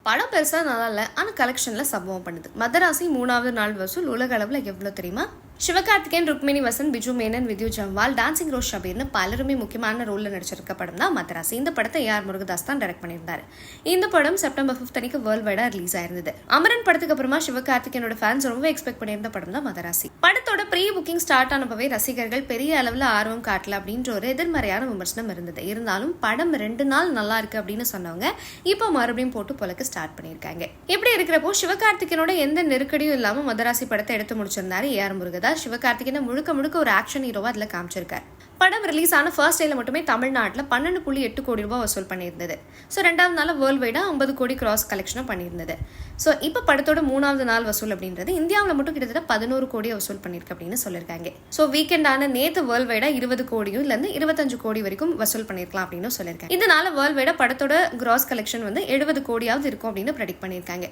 படம் பெருசா நல்லா இல்ல, ஆனா கலெக்ஷன்ல சம்பவம் பண்ணுது. மதராசி 3வது நாள் வசூல் உலக அளவுல எவ்வளவு தெரியுமா? சிவகார்த்திகேயன், ருக்மிணி வசந்த், பிஜு மேனன், வித்யூ ஜம்வால், டான்சிங் ரோஸ் ஷபீர்னு பலருமே முக்கியமான ரோல்ல நடிச்சிருக்க படம் தான் மதராசி. இந்த படத்தை AR முருகதாஸ் தான் டைரக்ட் பண்ணியிருந்தாரு. இந்த படம் செப்டம்பர் 5 அன்னைக்கு வேர்ல்ட் வைடா ரிலீஸ் ஆயிருந்தது. அமரன் படத்துக்கு அப்புறமா சிவகார்த்திகேயனோட ஃபேன்ஸ் ரொம்ப எக்ஸ்பெக்ட் பண்ணியிருந்த படம் தான் மதராசி. படத்தோட ப்ரீ புக்கிங் ஸ்டார்ட் ஆனப்பவே ரசிகர்கள் பெரிய அளவுல ஆர்வம் காட்டல அப்படின்ற ஒரு எதிர்மறையான விமர்சனம் இருந்தது. இருந்தாலும் படம் 2 நாள் நல்லா இருக்கு அப்படின்னு சொன்னவங்க இப்போ மறுபடியும் போட்டு பொலக்க ஸ்டார்ட் பண்ணியிருக்காங்க. இப்படி இருக்கிறப்போ சிவகார்த்திகேயனோட எந்த நெருக்கடியும் இல்லாம மதராசி படத்தை எடுத்து முடிச்சிருந்தாரு AR முருகதாஸ். சிவகார்த்திகேயன் முழுக்க ஒரு ஆக்ஷன் ஹீரோவா அதுல காமிச்சிருக்காரு. படம் ரிலீஸ் ஆன ஃபர்ஸ்ட் டேல மட்டுமே தமிழ்நாட்டில் 12.8 கோடி ரூபாய் வசூல் பண்ணியிருந்தது. ஸோ 2வது நாள் வேர்ல்ட் வைடா 50 கோடி கிராஸ் கலெக்ஷனும் பண்ணியிருந்தது. ஸோ இப்போ படத்தோட 3வது நாள் வசூல் அப்படின்றது இந்தியாவில் மட்டும் கிட்டத்தட்ட 11 கோடியை வசூல் பண்ணியிருக்கு அப்படின்னு சொல்லியிருக்காங்க. ஸோ வீக்கெண்டான நேற்று வேர்ல்ட் வைடா 20 கோடியும் இல்லைன்னு 25 கோடி வரைக்கும் வசூல் பண்ணியிருக்கலாம் அப்படின்னு சொல்லியிருக்காங்க. இதனால வேர்ல்ட் வைடா படத்தோட கிராஸ் கலெக்ஷன் 70 கோடியாவது இருக்கும் அப்படின்னு ப்ரெடிக்ட் பண்ணியிருக்காங்க.